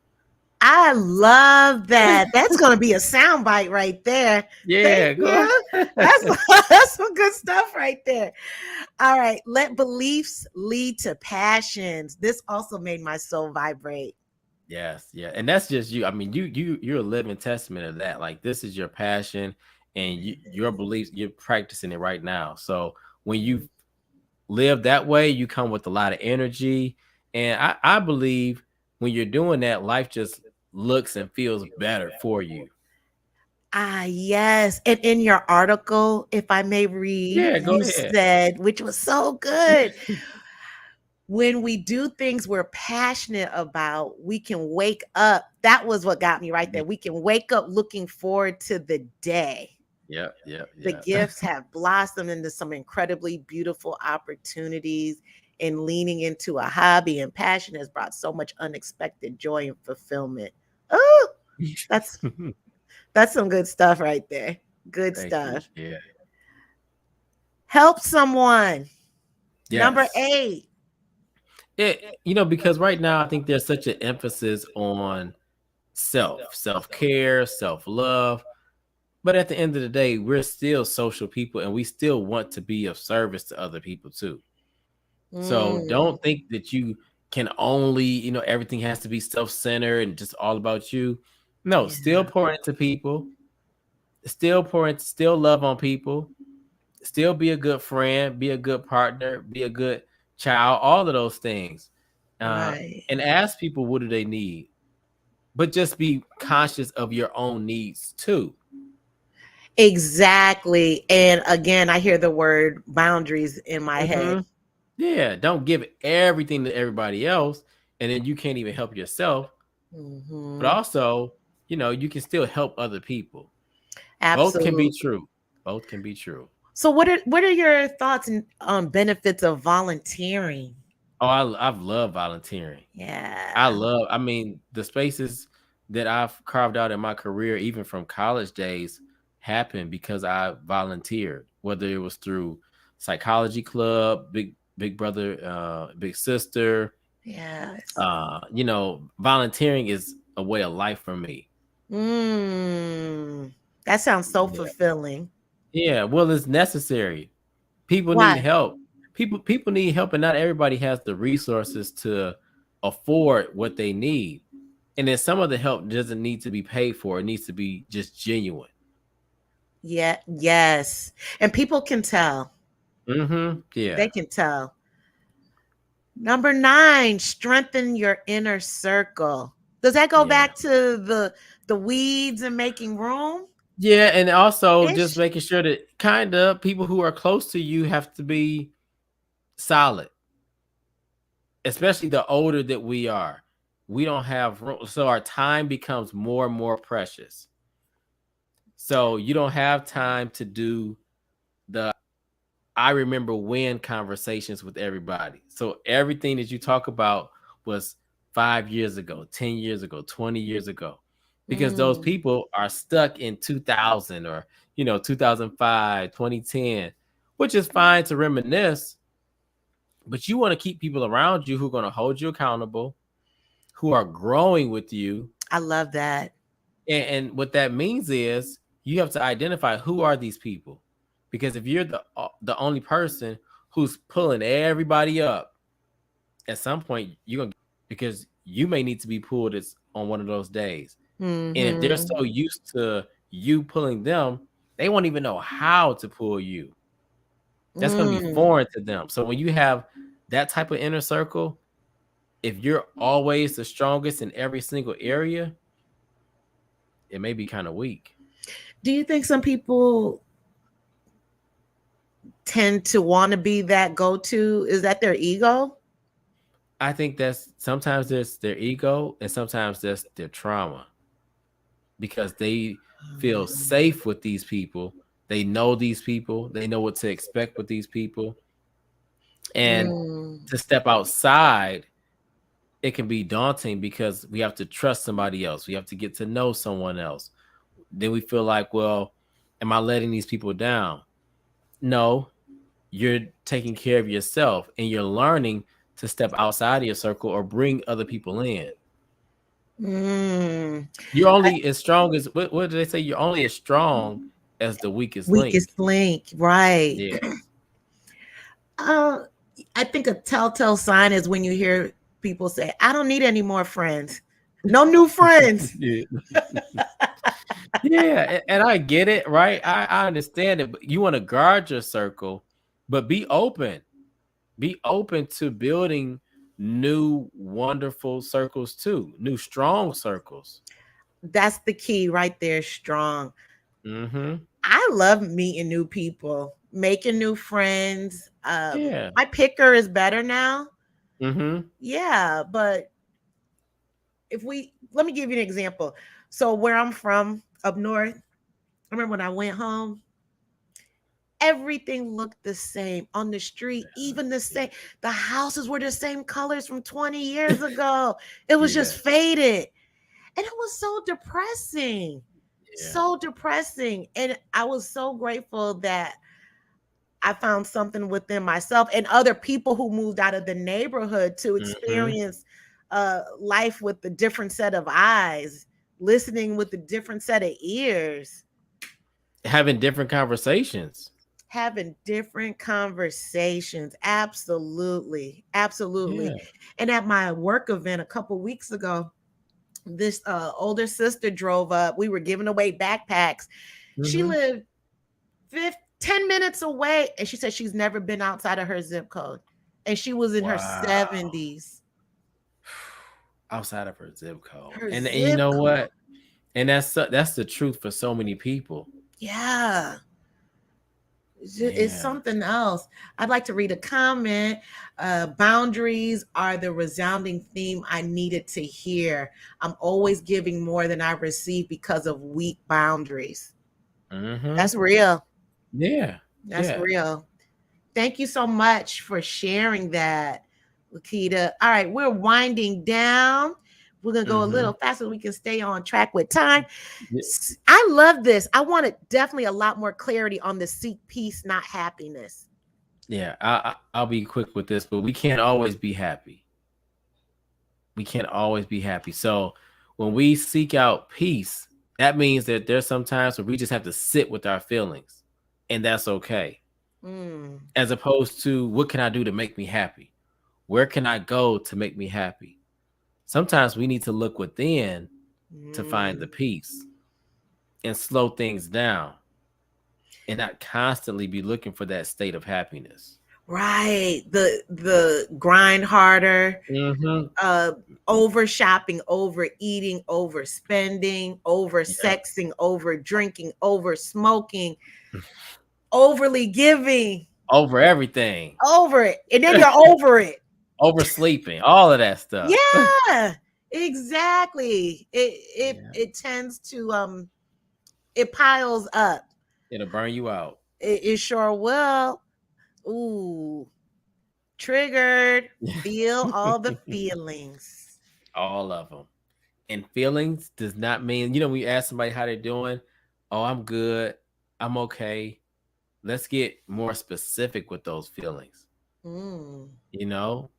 I love that. That's going to be a soundbite right there. Thank Yeah, go you. ahead. That's that's some good stuff right there. All right, let beliefs lead to passions. This also made my soul vibrate. Yes, yeah, and that's just you. I mean, you're a living testament of that. Like this is your passion and your beliefs. You're practicing it right now. So when you live that way, you come with a lot of energy, and I believe when you're doing that, life just looks and feels better for you. Ah, yes. And in your article, if I may read, Yeah, go you ahead. said, which was so good, when we do things we're passionate about, we can wake up. That was what got me right there. We can wake up looking forward to the day. Yep, yep, The yep. gifts have blossomed into some incredibly beautiful opportunities, and leaning into a hobby and passion has brought so much unexpected joy and fulfillment. Oh, that's that's some good stuff right there. Good Thank you. stuff. Yeah. Help someone. Number Yes. 8. Because right now I think there's such an emphasis on self-care, self-love. But at the end of the day, we're still social people and we still want to be of service to other people too. So Mm, don't think that you can only, everything has to be self-centered and just all about you. No, still yeah, pour into people, still love on people, still be a good friend, be a good partner, be a good child, all of those things. Uh, right. and ask people what do they need, but just be conscious of your own needs too. Exactly. And again, I hear the word boundaries in my head. Hmm. Yeah, don't give everything to everybody else, and then you can't even help yourself. But Hmm. also, you can still help other people. Both can be Absolutely. true. Both can be true. So what are your thoughts and benefits of volunteering? Oh, I've loved volunteering. Yeah. I mean, the spaces that I've carved out in my career, even from college days, happened because I volunteered, whether it was through psychology club, big brother, big sister. Yes. Volunteering is a way of life for me. Mm. That sounds so Yeah. fulfilling. Yeah, well, it's necessary. People need Why? help. People need help, and not everybody has the resources to afford what they need. And then some of the help doesn't need to be paid for. It needs to be just genuine. Yeah, yes. And people can tell. Mm-hmm. Yeah. They can tell. Number 9, strengthen your inner circle. Does that go Yeah. back to the weeds and making room? Yeah. And also just Ish. making sure that kind of people who are close to you have to be solid, especially the older that we are. We don't have room. So our time becomes more and more precious. So you don't have time to do the I remember when conversations with everybody. So everything that you talk about was 5 years ago, 10 years ago, 20 years ago, because those Mm, people are stuck in 2000 or, 2005, 2010, which is fine to reminisce, but you want to keep people around you who are going to hold you accountable, who are growing with you. I love that. And what that means is you have to identify who are these people, because if you're the only person who's pulling everybody up, at some point you're gonna, because you may need to be pulled on one of those days. And if they're Mm-hmm. so used to you pulling them, they won't even know how to pull you. That's going to be Mm. foreign to them. So when you have that type of inner circle, if you're always the strongest in every single area, it may be kind of weak. Do you think some people tend to want to be that go-to? Is that their ego? I think that's sometimes there's their ego and sometimes that's their trauma, because they feel safe with these people. They know these people. They know what to expect with these people. And Mm. to step outside, it can be daunting because we have to trust somebody else. We have to get to know someone else. Then we feel like, well, am I letting these people down? No, you're taking care of yourself and you're learning to step outside of your circle or bring other people in. Mm. You're only as strong as, what do they say? You're only as strong as the weakest link. Weakest link, right? Yeah. Uh, I think a telltale sign is when you hear people say, "I don't need any more friends, no new friends." Yeah. Yeah, and I get it, right? I understand it, but you want to guard your circle, but be open. Be open to building new, wonderful circles too, new, strong circles. That's the key right there. Strong. Mm-hmm. I love meeting new people, making new friends. Yeah. My picker is better now. Mm-hmm. Yeah, but if we let me give you an example. So where I'm from up north, I remember when I went home, everything looked the same on the street, even the same. The houses were the same colors from 20 years ago. It was just Yes. faded. And it was so depressing. Yeah. So depressing. And I was so grateful that I found something within myself and other people who moved out of the neighborhood to Mm-hmm. experience life with a different set of eyes, listening with a different set of ears, Having different conversations. having different conversations. Absolutely. Absolutely. Yeah. And at my work event a couple weeks ago, this older sister drove up. We were giving away backpacks. She Mm-hmm. lived 10 minutes away, and she said she's never been outside of her zip code. And she was in her Wow. 70s. Outside of her zip code. Her And you zip know code. what? And that's the truth for so many people. Yeah. It's Yeah. something else. I'd like to read a comment. Boundaries are the resounding theme I needed to hear. I'm always giving more than I receive because of weak boundaries. Mm-hmm. That's real. Yeah. That's Yeah. real. Thank you so much for sharing that, Lakita. All right, we're winding down. We're going to go a Mm-hmm. little faster so we can stay on track with time. Yeah. I love this. I wanted definitely a lot more clarity on the seek peace, not happiness. Yeah, I'll be quick with this, but we can't always be happy. We can't always be happy. So when we seek out peace, that means that there's some times where we just have to sit with our feelings, and that's okay. Mm, As opposed to, what can I do to make me happy? Where can I go to make me happy? Sometimes we need to look within to find the mm. peace and slow things down and not constantly be looking for that state of happiness. Right. The grind harder, Mm-hmm. uh over shopping, over eating, over spending, over Yep. sexing, over drinking, over smoking, overly giving, Over everything. over it. And then you're over it. Oversleeping, all of that stuff. Yeah, exactly. Yeah. It tends to it piles up. It'll burn you out. It sure will. Ooh, triggered. Feel all the feelings. All of them. And feelings does not mean, when you ask somebody how they're doing, oh, I'm good, I'm okay. Let's get more specific with those feelings. Mm. You know,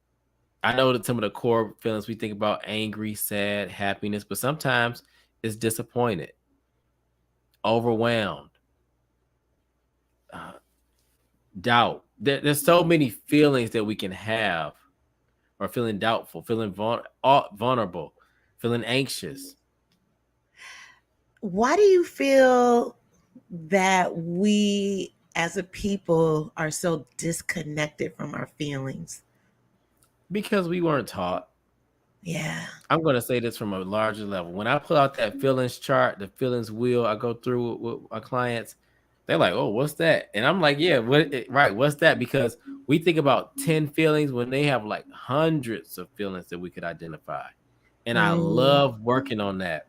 I know that some of the core feelings we think about angry, sad, happiness, but sometimes it's disappointed, overwhelmed, uh, doubt. There's so many feelings that we can have, or feeling doubtful, feeling vulnerable, feeling anxious. Why do you feel that we as a people are so disconnected from our feelings? Because we weren't taught. Yeah. I'm going to say this from a larger level. When I pull out that feelings chart, the feelings wheel, I go through with my clients. They're like, "Oh, what's that?" And I'm like, "Yeah, right? What's that?" Because we think about 10 feelings when they have like hundreds of feelings that we could identify. And I Mm. love working on that.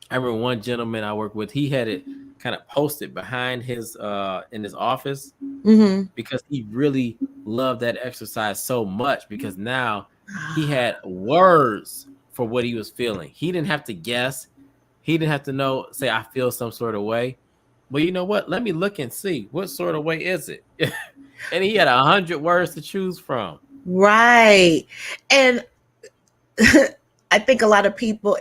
I remember one gentleman I worked with, he had it kind of posted behind his in his office Mm-hmm. because he really loved that exercise so much, because now he Ah, had words for what he was feeling. He didn't have to guess. He didn't have to know, say, I feel some sort of way. Well, you know what? Let me look and see what sort of way is it. And he had 100 words to choose from. right. And I think a lot of people,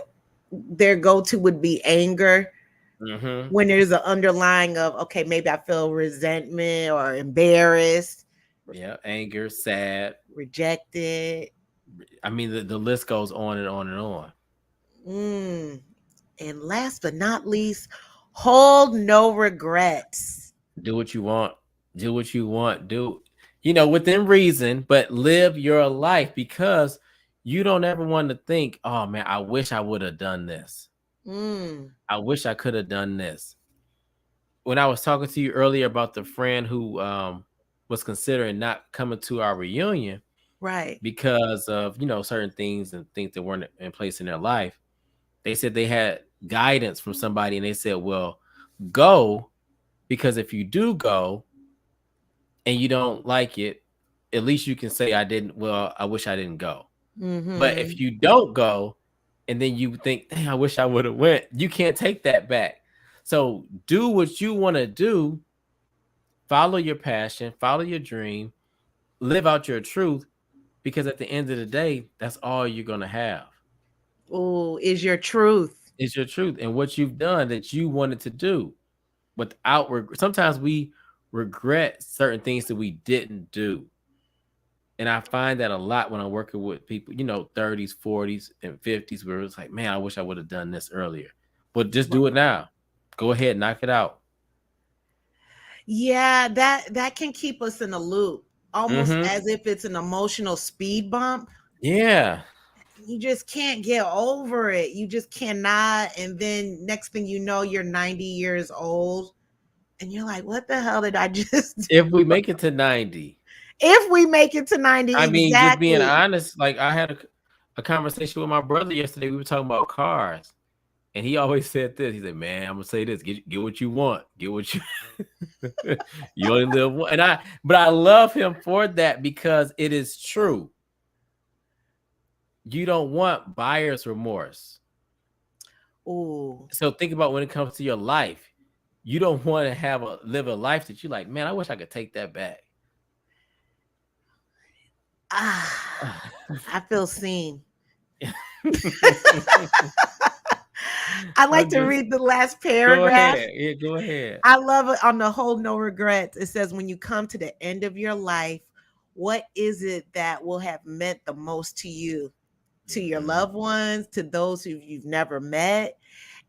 their go-to would be anger Hmm. when there's an underlying of, okay, maybe I feel resentment or embarrassed, Yeah, anger, sad. rejected. I mean, the list goes on and on and on. Mm. And last but not least, hold no regrets. Do what you want. Do what you want. Do, within reason, but live your life, because you don't ever want to think, oh man, I wish I would have done this. Mm. I wish I could have done this. When I was talking to you earlier about the friend who was considering not coming to our reunion Right. because of, certain things and things that weren't in place in their life, they said they had guidance from somebody, and they said, well, go, because if you do go and you don't like it, at least you can say, I didn't, well, I wish I didn't go. But if Mm-hmm. you don't go and then you think, dang, I wish I would have went, you can't take that back. So do what you want to do, follow your passion, follow your dream, live out your truth, because at the end of the day, that's all you're going to have. Oh, is your truth. It's your truth and what you've done that you wanted to do without regret. Sometimes we regret certain things that we didn't do. And I find that a lot when I'm working with people, 30s, 40s, and 50s, where it's like, man, I wish I would have done this earlier. But just do it now. Go ahead, knock it out. Yeah, that can keep us in a loop, almost Mm-hmm. as if it's an emotional speed bump. Yeah. You just can't get over it. You just cannot. And then next thing you know, you're 90 years old and you're like, what the hell did I just do? If we make it to 90, If we make it to 90, I mean, just being exactly. honest, like I had a conversation with my brother yesterday. We were talking about cars. And he always said this. He said, man, I'm gonna say this, get what you want. Get what you you only live one. But I love him for that, because it is true. You don't want buyer's remorse. Oh, So think about when it comes to your life. You don't want to live a life that you like, man, I wish I could take that back. I feel seen. I like I'm to just read the last Go paragraph. ahead. Yeah, go ahead. I love it on the whole no regrets. It says, when you come to the end of your life, what is it that will have meant the most to you, to your Mhm. loved ones, to those who you've never met,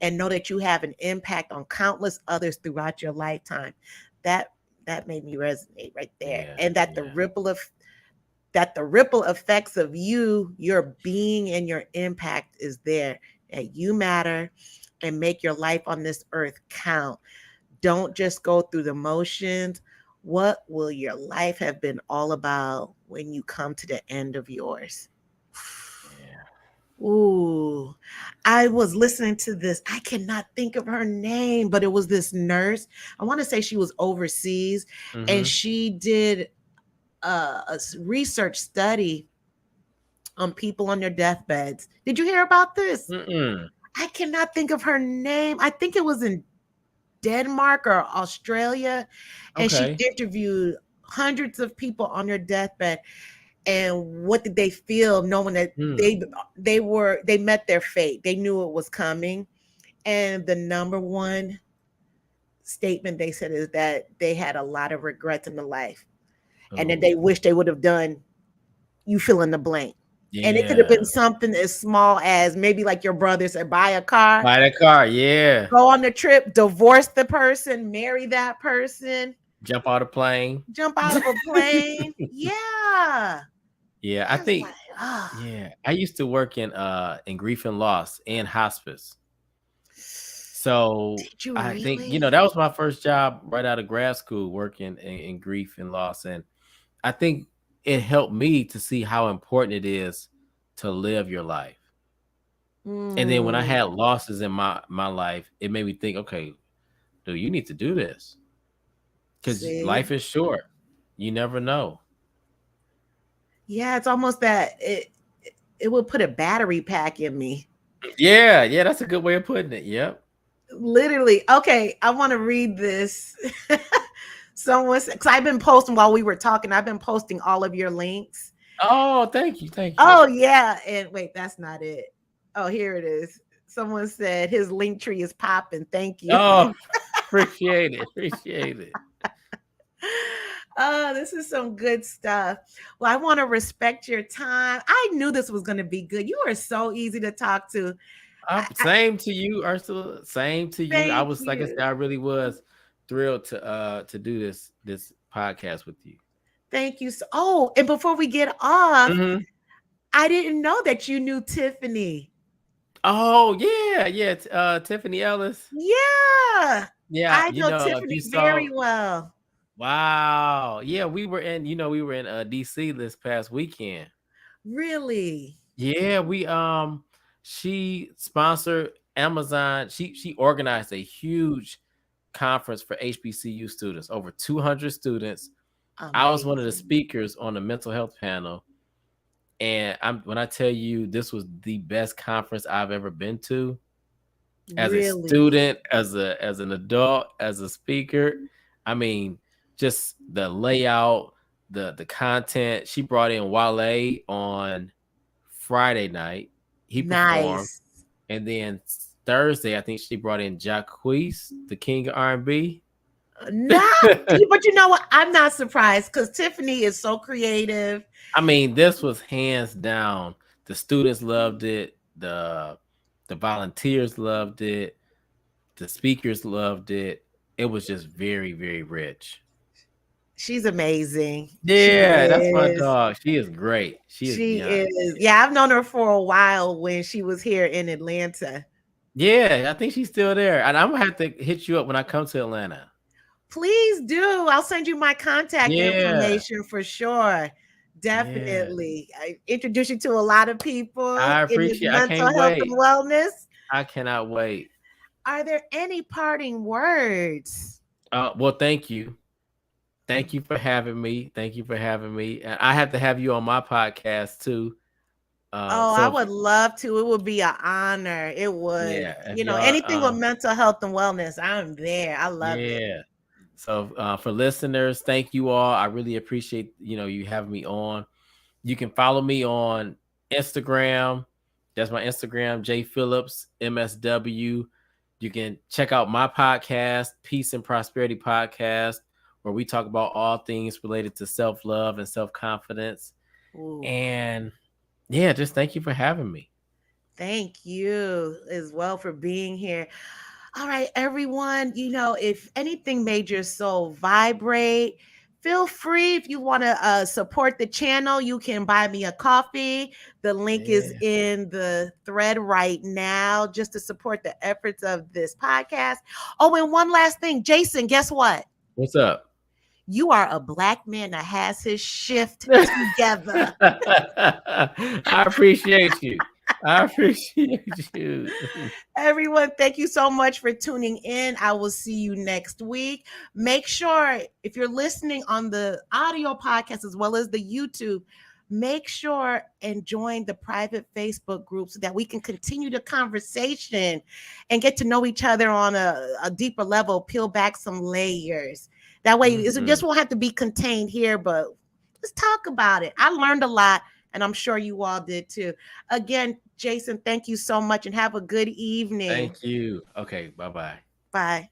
and know that you have an impact on countless others throughout your lifetime. That that made me resonate right there. Yeah, And that yeah, the ripple effects of you, your being and your impact is there. That you matter and make your life on this earth count. Don't just go through the motions. What will your life have been all about when you come to the end of yours? yeah. Ooh, I was listening to this. I cannot think of her name, but it was this nurse. I want to say she was overseas and Mm-hmm. she did research study on people on their deathbeds. Did you hear about this? Mm-mm. I cannot think of her name. I think it was in Denmark or Australia, and she Okay. interviewed hundreds of people on their deathbed. And what did they feel knowing that Hmm. they met their fate? They knew it was coming. And the number one statement they said is that they had a lot of regrets in the life, and that Oh, they wish they would have done, you fill in the blank. And it could have yeah. been something as small as maybe like your brother said, buy a car, Buy that car. Yeah. go on the trip, divorce the person, marry that person, Jump out of plane. jump out of a plane. Yeah. Yeah, I I was like, think. ah. Yeah, I used to work in grief and loss and hospice. So Did you I think really? that was my first job right out of grad school, working in grief and loss, and I think it helped me to see how important it is to live your life. And then when I Mm, had losses in my life, it made me think, okay, dude, you need to do this because see? life is short. You never know. Yeah, it's almost that it would put a battery pack in me. Yeah, yeah, that's a good way of putting it. Yep. Literally. Okay, I want to read this. Someone said, because I've been posting while we were talking, I've been posting all of your links. Oh, thank you, thank you. Oh, yeah. And wait, that's not it. Oh, here it is. Someone said his link tree is popping. Thank you. Oh, appreciate it, appreciate it. Oh, this is some good stuff. Well, I want to respect your time. I knew this was going to be good. You are so easy to talk to. Same to you, Ursula. Same to you. I Thank was, like I said, you. I really was thrilled to do this podcast with you. Thank you. Oh, and before we get off, Mhm. I didn't know that you knew Tiffany. Oh yeah, yeah. Tiffany Ellis. Yeah, Yeah, I know if Tiffany you saw, very well. wow. Yeah, we were in DC this past weekend. Really Yeah, she sponsored Amazon. She organized a huge conference for HBCU students, over 200 students. I was one of the amazing. speakers on the mental health panel, and when I tell you this was the best conference I've ever been to, as a Really student, as an adult, as a speaker. I mean, just the layout, the content. She brought in Wale on Friday night. He performed, nice. and then Thursday, I think she brought in Jacquees, the king of R&B. Not, but you know what? I'm not surprised because Tiffany is so creative. I mean, this was hands down. The students loved it. The volunteers loved it. The speakers loved it. It was just very, very rich. She's amazing. She Yeah, that's my is. dog. She is great. She is She beyond. is. Yeah, I've known her for a while when she was here in Atlanta. Yeah, I think she's still there. And I'm gonna have to hit you up when I come to Atlanta. Please do. I'll send you my contact Yeah, information for sure. yeah. Definitely. I introduce you to a lot of people I in this appreciate. I mental can't health wait. and wellness. I cannot wait. Are there any parting words? Well, thank you. Thank you for having me. Thank you for having me. And I have to have you on my podcast too. Oh, I So would love to. It would be an honor. It would. yeah, if You know, y'all, anything with mental health and wellness, I'm there. I love it. yeah. So for listeners, thank you all. I really appreciate you having me on. You can follow me on Instagram. That's my Instagram, J Phillips MSW. You can check out my podcast, Peace and Prosperity Podcast, where we talk about all things related to self-love and self-confidence. Ooh. And yeah, just thank you for having me. Thank you as well for being here. All right, everyone, if anything made your soul vibrate, feel free. If you want to support the channel, you can buy me a coffee. The link is Yeah. in the thread right now just to support the efforts of this podcast. Oh, and one last thing, Jason, guess what? What's up? You are a Black man that has his shift together. I appreciate you. I appreciate you. Everyone, thank you so much for tuning in. I will see you next week. Make sure, if you're listening on the audio podcast as well as the YouTube, make sure and join the private Facebook group so that we can continue the conversation and get to know each other on a deeper level, peel back some layers. That way, it just won't have to be contained here, but Let's talk about it. I learned a lot, and I'm sure you all did too. Again, Jason, thank you so much, and have a good evening. Thank you. Okay, bye-bye. Bye.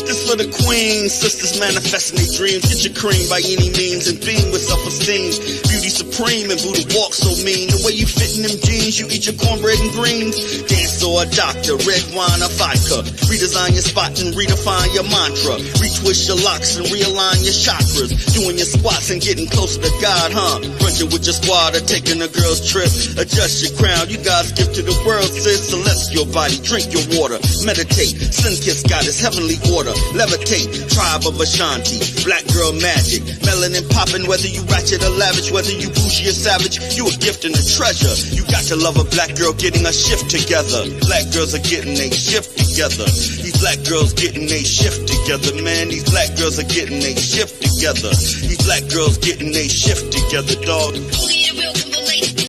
This for the queens, sisters manifesting their dreams. Get your cream by any means and beam with self-esteem. Beauty supreme and Buddha walk so mean. The way you fit in them jeans, you eat your cornbread and greens. Dance or a doctor, red wine or vodka. Redesign your spot and redefine your mantra. Retwist your locks and realign your chakras. Doing your squats and getting closer to God, huh? Brunching with your squad or taking a girl's trip. Adjust your crown, you God's gift to the world, sis. Celestial body, drink your water. Meditate, sun-kissed goddess, heavenly order. Levitate, tribe of Ashanti, black girl magic, melanin popping, whether you ratchet or lavish, whether you bougie or savage, you a gift and a treasure. You got to love a black girl getting a shift together. Black girls are getting a shift together. These black girls getting a shift together, man. These black girls are getting a shift together. These black girls getting a shift together, dog.